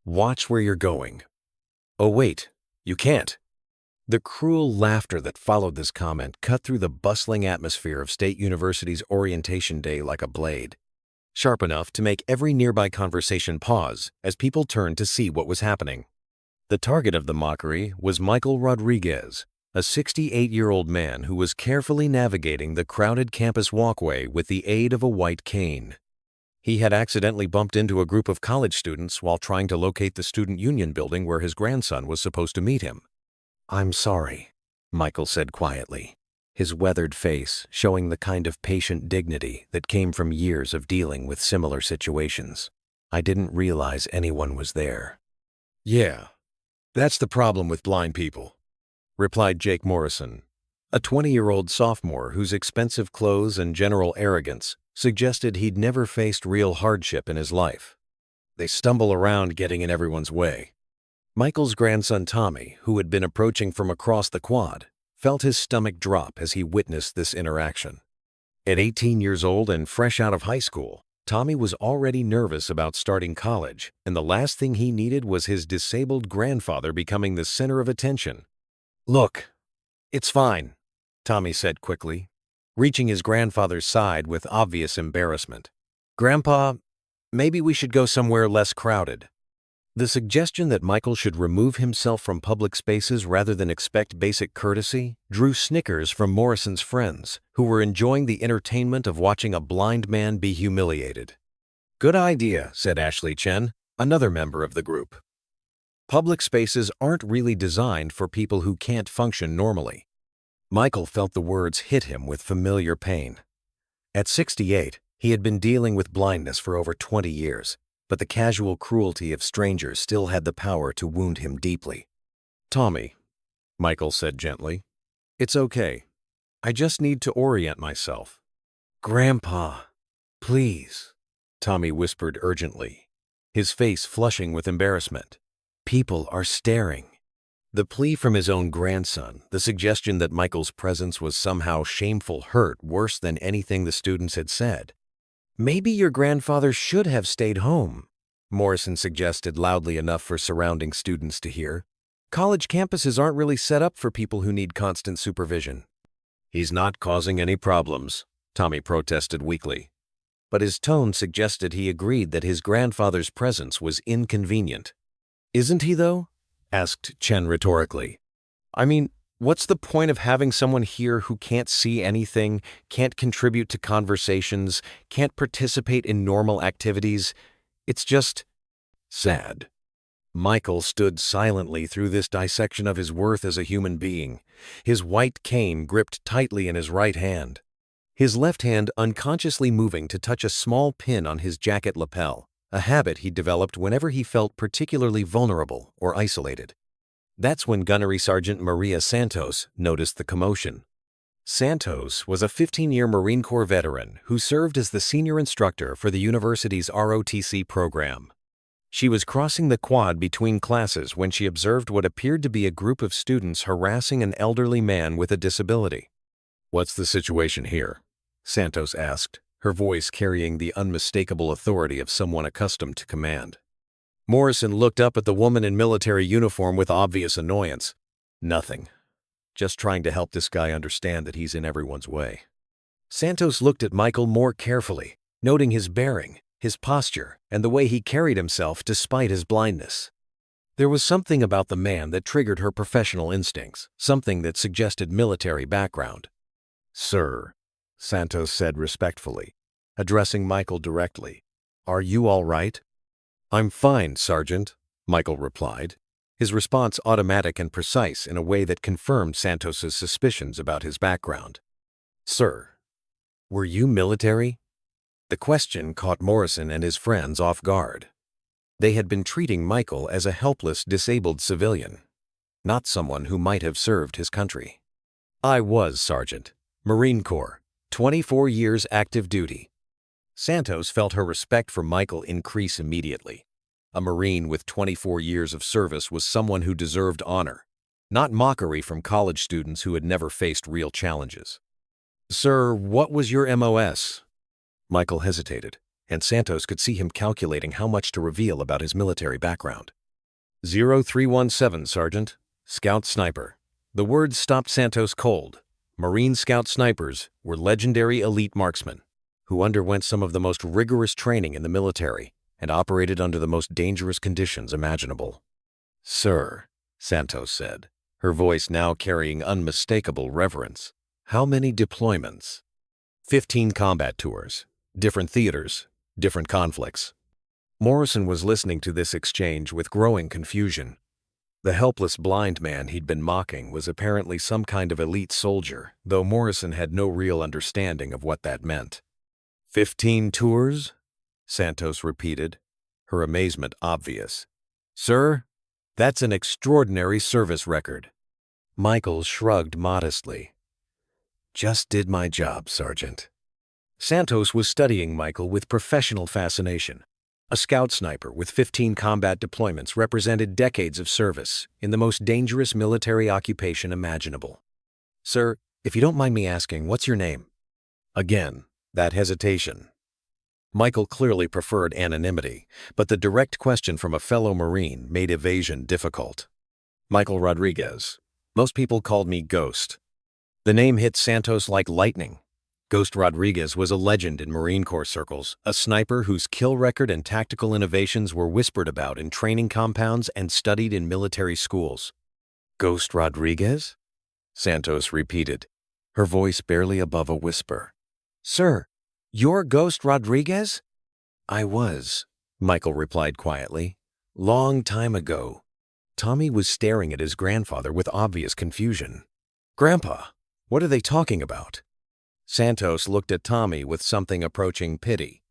Watch where you're going. Oh wait, you can't. The cruel laughter that followed this comment cut through the bustling atmosphere of State University's orientation day like a blade, sharp enough to make every nearby conversation pause as people turned to see what was happening. The target of the mockery was Michael Rodriguez, a 68-year-old man who was carefully navigating the crowded campus walkway with the aid of a white cane. He had accidentally bumped into a group of college students while trying to locate the student union building where his grandson was supposed to meet him. "I'm sorry," Michael said quietly, his weathered face showing the kind of patient dignity that came from years of dealing with similar situations. "I didn't realize anyone was there." "Yeah, that's the problem with blind people," replied Jake Morrison, a 20-year-old sophomore whose expensive clothes and general arrogance suggested he'd never faced real hardship in his life. "They stumble around getting in everyone's way." Michael's grandson Tommy, who had been approaching from across the quad, felt his stomach drop as he witnessed this interaction. At 18 years old and fresh out of high school, Tommy was already nervous about starting college, and the last thing he needed was his disabled grandfather becoming the center of attention. "Look, it's fine," Tommy said quickly, reaching his grandfather's side with obvious embarrassment. "Grandpa, maybe we should go somewhere less crowded." The suggestion that Michael should remove himself from public spaces rather than expect basic courtesy drew snickers from Morrison's friends, who were enjoying the entertainment of watching a blind man be humiliated. "Good idea," said Ashley Chen, another member of the group. "Public spaces aren't really designed for people who can't function normally." Michael felt the words hit him with familiar pain. At 68, he had been dealing with blindness for over 20 years. But the casual cruelty of strangers still had the power to wound him deeply. "Tommy," Michael said gently, "it's okay. I just need to orient myself." "Grandpa, please," Tommy whispered urgently, his face flushing with embarrassment. "People are staring." The plea from his own grandson, the suggestion that Michael's presence was somehow shameful, hurt worse than anything the students had said. "Maybe your grandfather should have stayed home," Morrison suggested loudly enough for surrounding students to hear. "College campuses aren't really set up for people who need constant supervision." "He's not causing any problems," Tommy protested weakly. But his tone suggested he agreed that his grandfather's presence was inconvenient. "Isn't he, though?" asked Chen rhetorically. "I mean, what's the point of having someone here who can't see anything, can't contribute to conversations, can't participate in normal activities? It's just sad." Michael stood silently through this dissection of his worth as a human being, his white cane gripped tightly in his right hand, his left hand unconsciously moving to touch a small pin on his jacket lapel, a habit he developed whenever he felt particularly vulnerable or isolated. That's when Gunnery Sergeant Santos noticed the commotion. Santos was a 15-year Marine Corps veteran who served as the senior instructor for the university's ROTC program. She was crossing the quad between classes when she observed what appeared to be a group of students harassing an elderly man with a disability. "What's the situation here?" Santos asked, her voice carrying the unmistakable authority of someone accustomed to command. Morrison looked up at the woman in military uniform with obvious annoyance. "Nothing. Just trying to help this guy understand that he's in everyone's way." Santos looked at Michael more carefully, noting his bearing, his posture, and the way he carried himself despite his blindness. There was something about the man that triggered her professional instincts, something that suggested military background. "Sir," Santos said respectfully, addressing Michael directly, "are you all right?" "I'm fine, Sergeant," Michael replied, his response automatic and precise in a way that confirmed Santos's suspicions about his background. "Sir, were you military?" The question caught Morrison and his friends off guard. They had been treating Michael as a helpless, disabled civilian, not someone who might have served his country. "I was, Sergeant. Marine Corps, 24 years active duty." Santos felt her respect for Michael increase immediately. A Marine with 24 years of service was someone who deserved honor, not mockery from college students who had never faced real challenges. "Sir, what was your MOS?" Michael hesitated, and Santos could see him calculating how much to reveal about his military background. 0317, Sergeant. Scout Sniper. The words stopped Santos cold. Marine Scout snipers were legendary elite marksmen who underwent some of the most rigorous training in the military and operated under the most dangerous conditions imaginable. "Sir," Santos said, her voice now carrying unmistakable reverence, "how many deployments?" 15 combat tours, different theaters, different conflicts. Morrison was listening to this exchange with growing confusion. The helpless blind man he'd been mocking was apparently some kind of elite soldier, though Morrison had no real understanding of what that meant. 15 tours? Santos repeated, her amazement obvious. "Sir, that's an extraordinary service record." Michael shrugged modestly. "Just did my job, Sergeant." Santos was studying Michael with professional fascination. A scout sniper with 15 combat deployments represented decades of service in the most dangerous military occupation imaginable. "Sir, if you don't mind me asking, what's your name?" Again, that hesitation. Michael clearly preferred anonymity, but the direct question from a fellow Marine made evasion difficult. "Michael Rodriguez. Most people called me Ghost." The name hit Santos like lightning. Ghost Rodriguez was a legend in Marine Corps circles, a sniper whose kill record and tactical innovations were whispered about in training compounds and studied in military schools. "Ghost Rodriguez?" Santos repeated, her voice barely above a whisper. "Sir, you're Ghost Rodriguez?" "I was," Michael replied quietly. "Long time ago." Tommy was staring at his grandfather with obvious confusion. "Grandpa, what are they talking about?" Santos looked at Tommy with something approaching pity.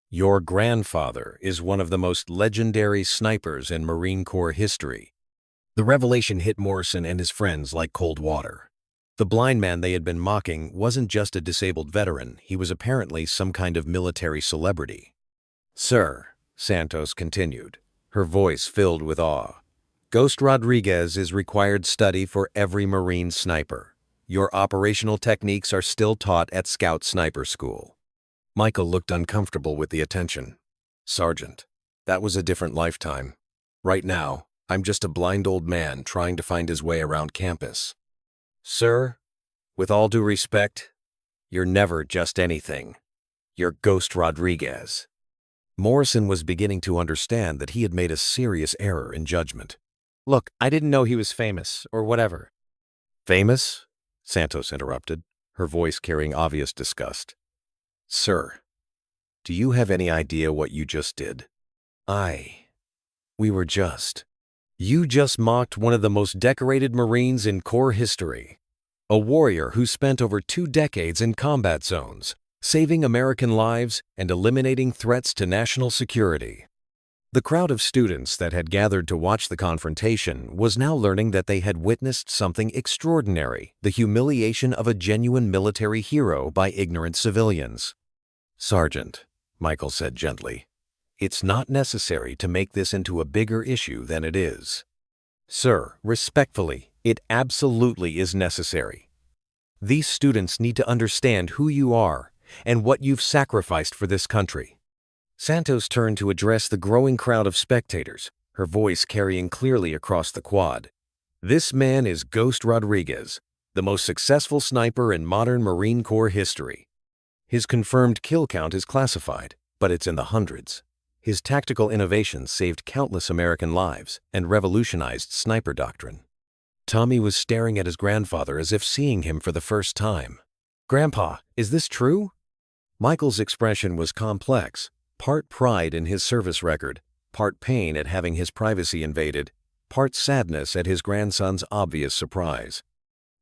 "Your grandfather is one of the most legendary snipers in Marine Corps history." The revelation hit Morrison and his friends like cold water. The blind man they had been mocking wasn't just a disabled veteran, he was apparently some kind of military celebrity. "Sir," Santos continued, her voice filled with awe, "Ghost Rodriguez is required study for every Marine sniper. Your operational techniques are still taught at Scout Sniper School." Michael looked uncomfortable with the attention. "Sergeant, that was a different lifetime. Right now, I'm just a blind old man trying to find his way around campus." "Sir, with all due respect, you're never just anything. You're Ghost Rodriguez." Morrison was beginning to understand that he had made a serious error in judgment. "Look, I didn't know he was famous, or whatever." "Famous?" Santos interrupted, her voice carrying obvious disgust. "Sir, do you have any idea what you just did?" You just mocked one of the most decorated Marines in Corps history. A warrior who spent over 2 decades in combat zones, saving American lives and eliminating threats to national security. The crowd of students that had gathered to watch the confrontation was now learning that they had witnessed something extraordinary, the humiliation of a genuine military hero by ignorant civilians. "Sergeant," Michael said gently, "it's not necessary to make this into a bigger issue than it is." "Sir, respectfully, it absolutely is necessary. These students need to understand who you are and what you've sacrificed for this country." Santos turned to address the growing crowd of spectators, her voice carrying clearly across the quad. "This man is Ghost Rodriguez, the most successful sniper in modern Marine Corps history. His confirmed kill count is classified, but it's in the hundreds. His tactical innovations saved countless American lives and revolutionized sniper doctrine." Tommy was staring at his grandfather as if seeing him for the first time. "Grandpa, is this true?" Michael's expression was complex. Part pride in his service record, part pain at having his privacy invaded, part sadness at his grandson's obvious surprise.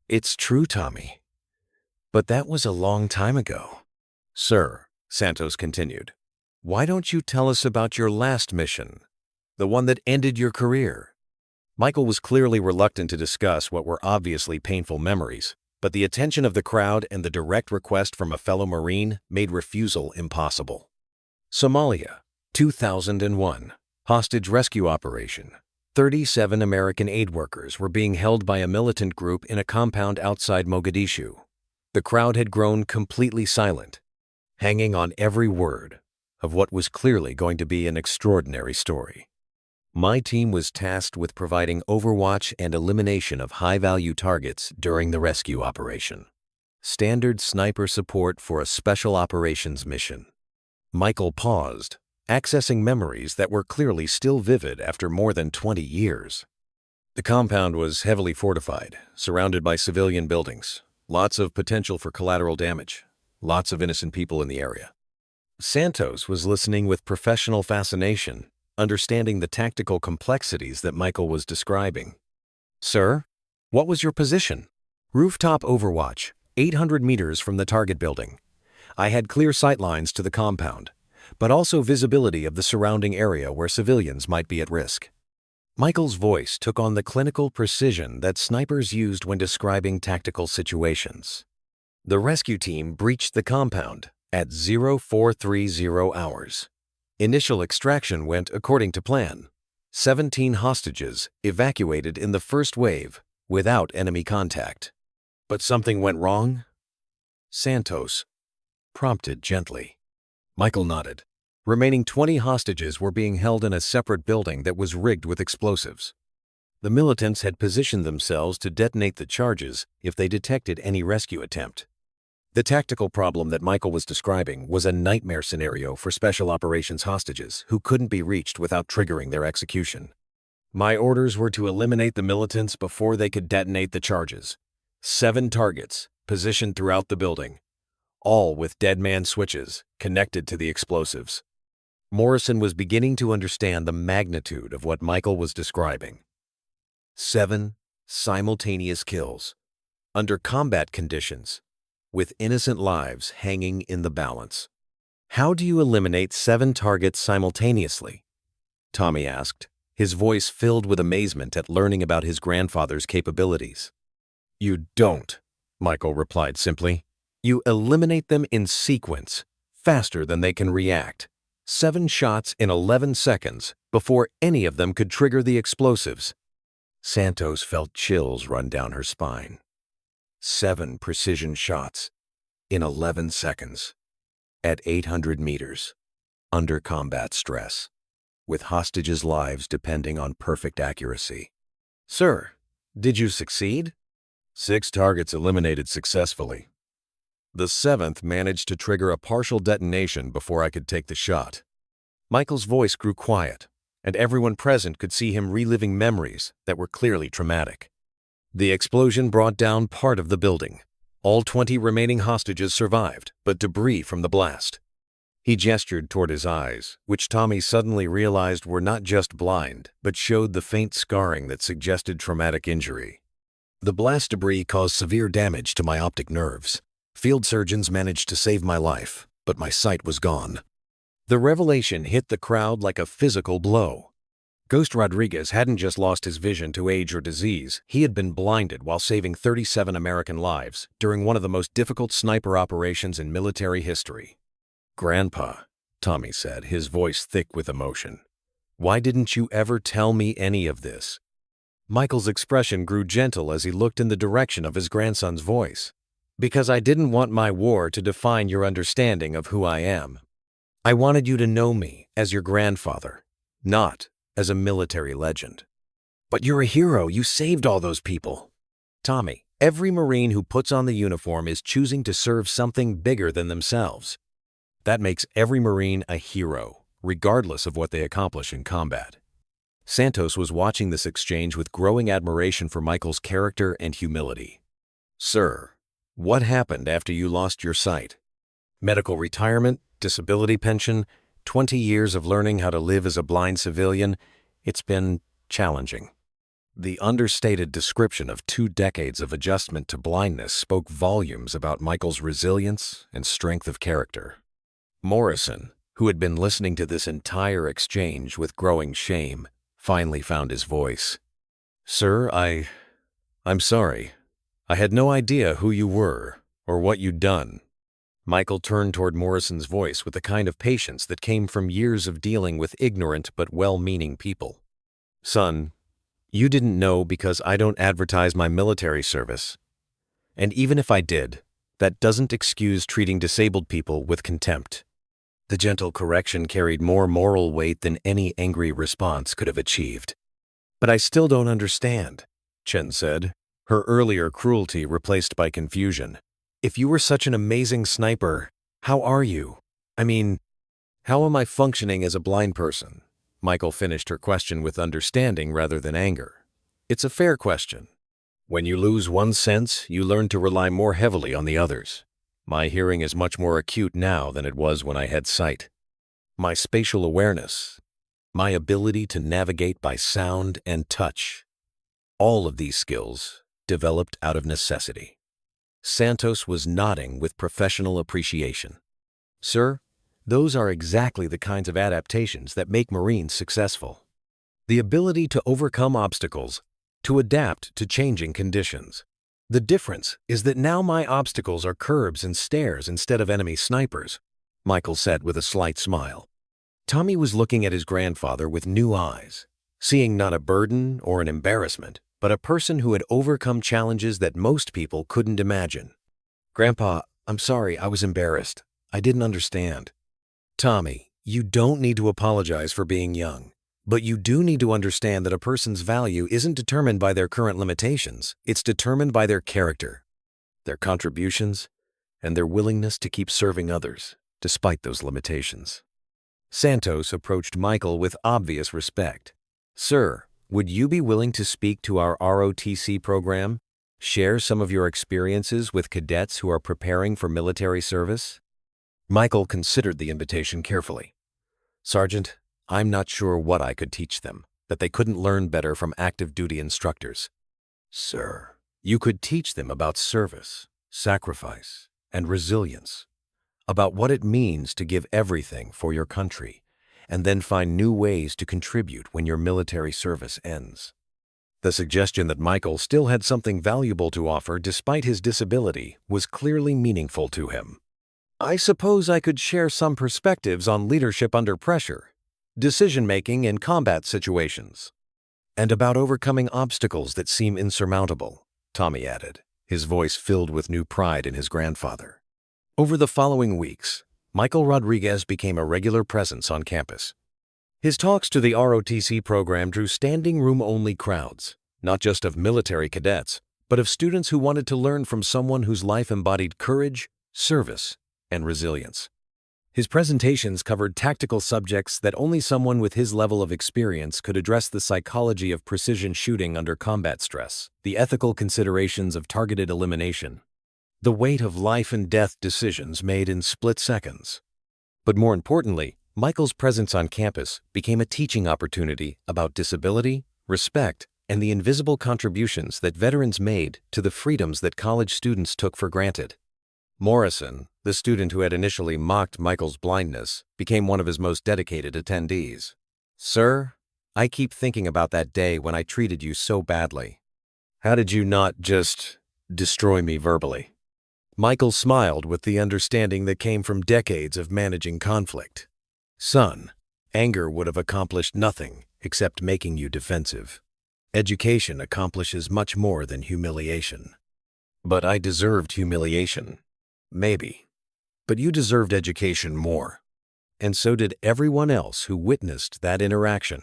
"It's true, Tommy. But that was a long time ago." "Sir," Santos continued, "why don't you tell us about your last mission, the one that ended your career?" Michael was clearly reluctant to discuss what were obviously painful memories, but the attention of the crowd and the direct request from a fellow Marine made refusal impossible. Somalia, 2001. Hostage rescue operation. 37 American aid workers were being held by a militant group in a compound outside Mogadishu. The crowd had grown completely silent, hanging on every word of what was clearly going to be an extraordinary story. My team was tasked with providing overwatch and elimination of high-value targets during the rescue operation. Standard sniper support for a special operations mission. Michael paused, accessing memories that were clearly still vivid after more than 20 years. The compound was heavily fortified, surrounded by civilian buildings, lots of potential for collateral damage, lots of innocent people in the area. Santos was listening with professional fascination, understanding the tactical complexities that Michael was describing. "Sir, what was your position?" "Rooftop overwatch, 800 meters from the target building. I had clear sight lines to the compound, but also visibility of the surrounding area where civilians might be at risk." Michael's voice took on the clinical precision that snipers used when describing tactical situations. The rescue team breached the compound at 0430 hours. Initial extraction went according to plan. 17 hostages evacuated in the first wave without enemy contact. "But something went wrong?" Santos prompted gently. Michael nodded. Remaining 20 hostages were being held in a separate building that was rigged with explosives. The militants had positioned themselves to detonate the charges if they detected any rescue attempt. The tactical problem that Michael was describing was a nightmare scenario for special operations hostages who couldn't be reached without triggering their execution. My orders were to eliminate the militants before they could detonate the charges. 7 targets positioned throughout the building, all with dead man switches connected to the explosives. Morrison was beginning to understand the magnitude of what Michael was describing. 7 simultaneous kills, under combat conditions, with innocent lives hanging in the balance. "How do you eliminate 7 targets simultaneously?" Tommy asked, his voice filled with amazement at learning about his grandfather's capabilities. "You don't," Michael replied simply. "You eliminate them in sequence, faster than they can react. 7 shots in 11 seconds before any of them could trigger the explosives." Santos felt chills run down her spine. 7 precision shots in 11 seconds at 800 meters, under combat stress, with hostages' lives depending on perfect accuracy. "Sir, did you succeed?" 6 targets eliminated successfully. The 7th managed to trigger a partial detonation before I could take the shot. Michael's voice grew quiet, and everyone present could see him reliving memories that were clearly traumatic. The explosion brought down part of the building. All 20 remaining hostages survived, but debris from the blast. He gestured toward his eyes, which Tommy suddenly realized were not just blind, but showed the faint scarring that suggested traumatic injury. "The blast debris caused severe damage to my optic nerves. Field surgeons managed to save my life, but my sight was gone." The revelation hit the crowd like a physical blow. Ghost Rodriguez hadn't just lost his vision to age or disease, he had been blinded while saving 37 American lives during one of the most difficult sniper operations in military history. "Grandpa," Tommy said, his voice thick with emotion, "why didn't you ever tell me any of this?" Michael's expression grew gentle as he looked in the direction of his grandson's voice. "Because I didn't want my war to define your understanding of who I am. I wanted you to know me as your grandfather, not as a military legend." "But you're a hero. You saved all those people." "Tommy, every Marine who puts on the uniform is choosing to serve something bigger than themselves. That makes every Marine a hero, regardless of what they accomplish in combat." Santos was watching this exchange with growing admiration for Michael's character and humility. "Sir, what happened after you lost your sight?" "Medical retirement, disability pension, 20 years of learning how to live as a blind civilian. It's been challenging." The understated description of 2 decades of adjustment to blindness spoke volumes about Michael's resilience and strength of character. Morrison, who had been listening to this entire exchange with growing shame, finally found his voice. "Sir, I'm sorry. I had no idea who you were or what you'd done." Michael turned toward Morrison's voice with the kind of patience that came from years of dealing with ignorant but well-meaning people. "Son, you didn't know because I don't advertise my military service. And even if I did, that doesn't excuse treating disabled people with contempt. The gentle correction carried more moral weight than any angry response could have achieved. "But I still don't understand," Chen said, her earlier cruelty replaced by confusion. "If you were such an amazing sniper, how are you? I mean, how am I functioning as a blind person?" Michael finished her question with understanding rather than anger. "It's a fair question. When you lose one sense, you learn to rely more heavily on the others. My hearing is much more acute now than it was when I had sight. My spatial awareness, my ability to navigate by sound and touch, all of these skills developed out of necessity." Santos was nodding with professional appreciation. "Sir, those are exactly the kinds of adaptations that make Marines successful. The ability to overcome obstacles, to adapt to changing conditions. The difference is that now my obstacles are curbs and stairs instead of enemy snipers," Michael said with a slight smile. Tommy was looking at his grandfather with new eyes, seeing not a burden or an embarrassment, but a person who had overcome challenges that most people couldn't imagine. "Grandpa, I'm sorry, I was embarrassed. I didn't understand." "Tommy, you don't need to apologize for being young. But you do need to understand that a person's value isn't determined by their current limitations. It's determined by their character, their contributions, and their willingness to keep serving others, despite those limitations." Santos approached Michael with obvious respect. "Sir, would you be willing to speak to our ROTC program? Share some of your experiences with cadets who are preparing for military service?" Michael considered the invitation carefully. "Sergeant, I'm not sure what I could teach them, that they couldn't learn better from active duty instructors." "Sir, you could teach them about service, sacrifice, and resilience, about what it means to give everything for your country, and then find new ways to contribute when your military service ends." The suggestion that Michael still had something valuable to offer despite his disability was clearly meaningful to him. "I suppose I could share some perspectives on leadership under pressure, decision-making in combat situations, and about overcoming obstacles that seem insurmountable," Tommy added, his voice filled with new pride in his grandfather. Over the following weeks, Michael Rodriguez became a regular presence on campus. His talks to the ROTC program drew standing room-only crowds, not just of military cadets, but of students who wanted to learn from someone whose life embodied courage, service, and resilience. His presentations covered tactical subjects that only someone with his level of experience could address: the psychology of precision shooting under combat stress, the ethical considerations of targeted elimination, the weight of life and death decisions made in split seconds. But more importantly, Michael's presence on campus became a teaching opportunity about disability, respect, and the invisible contributions that veterans made to the freedoms that college students took for granted. Morrison, the student who had initially mocked Michael's blindness, became one of his most dedicated attendees. "Sir, I keep thinking about that day when I treated you so badly. How did you not just destroy me verbally?" Michael smiled with the understanding that came from decades of managing conflict. "Son, anger would have accomplished nothing except making you defensive. Education accomplishes much more than humiliation." "But I deserved humiliation." "Maybe. But you deserved education more. And so did everyone else who witnessed that interaction."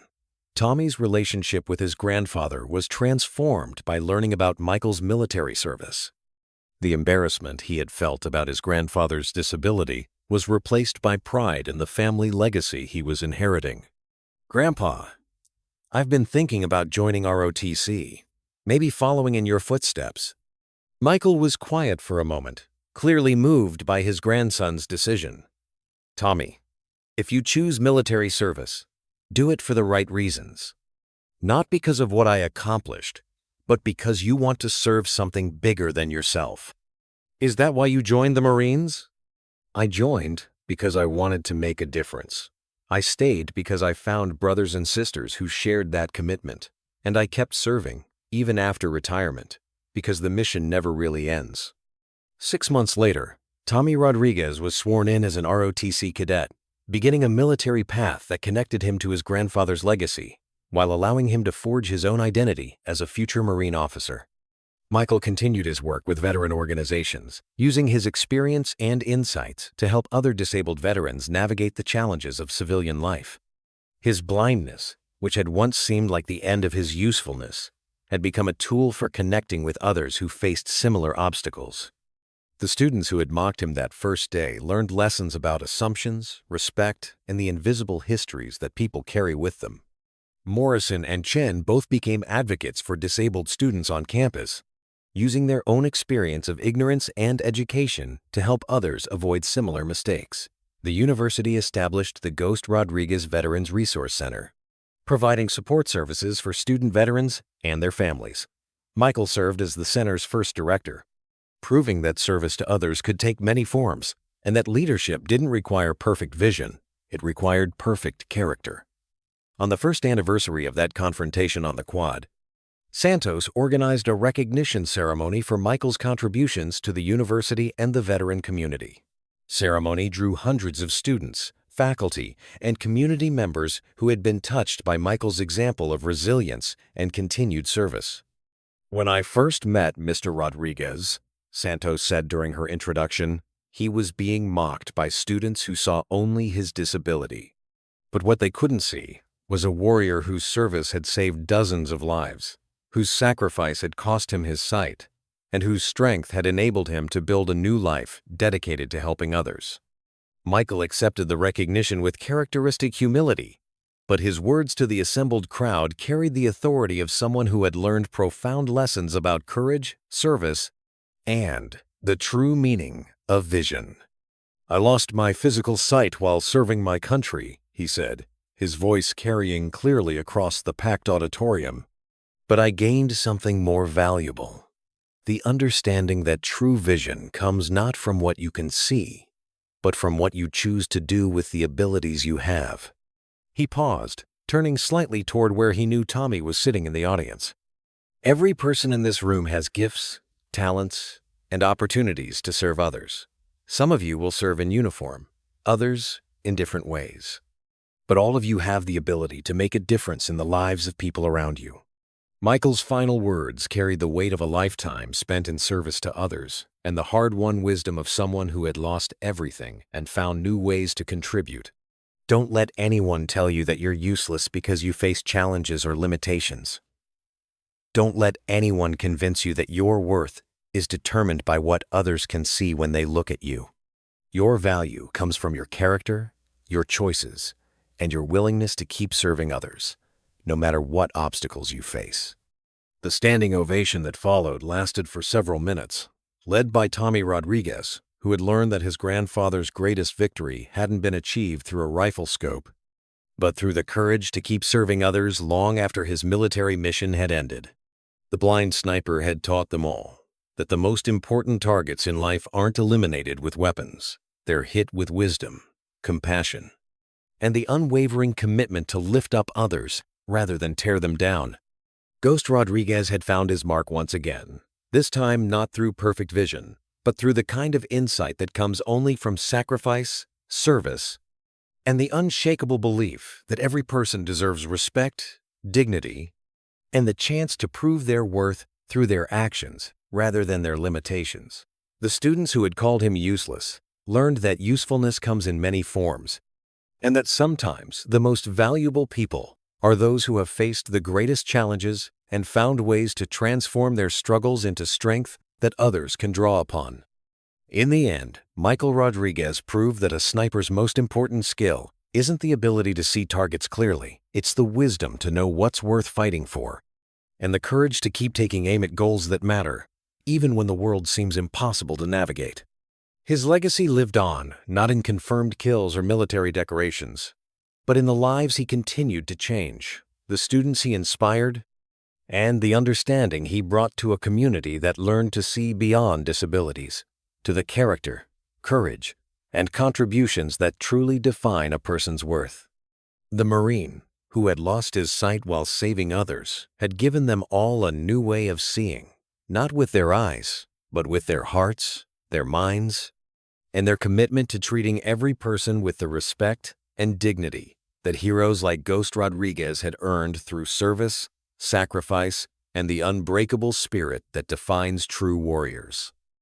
Tommy's relationship with his grandfather was transformed by learning about Michael's military service. The embarrassment he had felt about his grandfather's disability was replaced by pride in the family legacy he was inheriting. "Grandpa, I've been thinking about joining ROTC, maybe following in your footsteps." Michael was quiet for a moment, clearly moved by his grandson's decision. "Tommy, if you choose military service, do it for the right reasons. Not because of what I accomplished, but because you want to serve something bigger than yourself." "Is that why you joined the Marines?" "I joined because I wanted to make a difference. I stayed because I found brothers and sisters who shared that commitment, and I kept serving, even after retirement, because the mission never really ends." 6 months later, Tommy Rodriguez was sworn in as an ROTC cadet, beginning a military path that connected him to his grandfather's legacy, while allowing him to forge his own identity as a future Marine officer. Michael continued his work with veteran organizations, using his experience and insights to help other disabled veterans navigate the challenges of civilian life. His blindness, which had once seemed like the end of his usefulness, had become a tool for connecting with others who faced similar obstacles. The students who had mocked him that first day learned lessons about assumptions, respect, and the invisible histories that people carry with them. Morrison and Chen both became advocates for disabled students on campus, using their own experience of ignorance and education to help others avoid similar mistakes. The university established the Ghost Rodriguez Veterans Resource Center, providing support services for student veterans and their families. Michael served as the center's first director, proving that service to others could take many forms and that leadership didn't require perfect vision, it required perfect character. On the first anniversary of that confrontation on the quad, Santos organized a recognition ceremony for Michael's contributions to the university and the veteran community. Ceremony drew hundreds of students, faculty, and community members who had been touched by Michael's example of resilience and continued service. "When I first met Mr. Rodriguez," Santos said during her introduction, "he was being mocked by students who saw only his disability. But what they couldn't see was a warrior whose service had saved dozens of lives, whose sacrifice had cost him his sight, and whose strength had enabled him to build a new life dedicated to helping others." Michael accepted the recognition with characteristic humility, but his words to the assembled crowd carried the authority of someone who had learned profound lessons about courage, service, and the true meaning of vision. "I lost my physical sight while serving my country," he said, his voice carrying clearly across the packed auditorium. "But I gained something more valuable, the understanding that true vision comes not from what you can see, but from what you choose to do with the abilities you have." He paused, turning slightly toward where he knew Tommy was sitting in the audience. "Every person in this room has gifts, talents, and opportunities to serve others. Some of you will serve in uniform, others in different ways. But all of you have the ability to make a difference in the lives of people around you." Michael's final words carried the weight of a lifetime spent in service to others and the hard-won wisdom of someone who had lost everything and found new ways to contribute. Don't let anyone tell you that you're useless because you face challenges or limitations. Don't let anyone convince you that your worth is determined by what others can see when they look at you. Your value comes from your character, your choices, and your willingness to keep serving others, no matter what obstacles you face. The standing ovation that followed lasted for several minutes, led by Tommy Rodriguez, who had learned that his grandfather's greatest victory hadn't been achieved through a rifle scope, but through the courage to keep serving others long after his military mission had ended. The blind sniper had taught them all that the most important targets in life aren't eliminated with weapons. They're hit with wisdom, compassion, and the unwavering commitment to lift up others rather than tear them down. Ghost Rodriguez had found his mark once again, this time not through perfect vision, but through the kind of insight that comes only from sacrifice, service, and the unshakable belief that every person deserves respect, dignity, and the chance to prove their worth through their actions rather than their limitations. The students who had called him useless learned that usefulness comes in many forms, and that sometimes the most valuable people are those who have faced the greatest challenges and found ways to transform their struggles into strength that others can draw upon. In the end, Michael Rodriguez proved that a sniper's most important skill isn't the ability to see targets clearly, it's the wisdom to know what's worth fighting for, and the courage to keep taking aim at goals that matter, even when the world seems impossible to navigate. His legacy lived on, not in confirmed kills or military decorations, but in the lives he continued to change, the students he inspired, and the understanding he brought to a community that learned to see beyond disabilities, to the character, courage, and contributions that truly define a person's worth. The Marine, who had lost his sight while saving others, had given them all a new way of seeing, not with their eyes, but with their hearts, their minds, and their commitment to treating every person with the respect and dignity that heroes like Ghost Rodriguez had earned through service, sacrifice, and the unbreakable spirit that defines true warriors.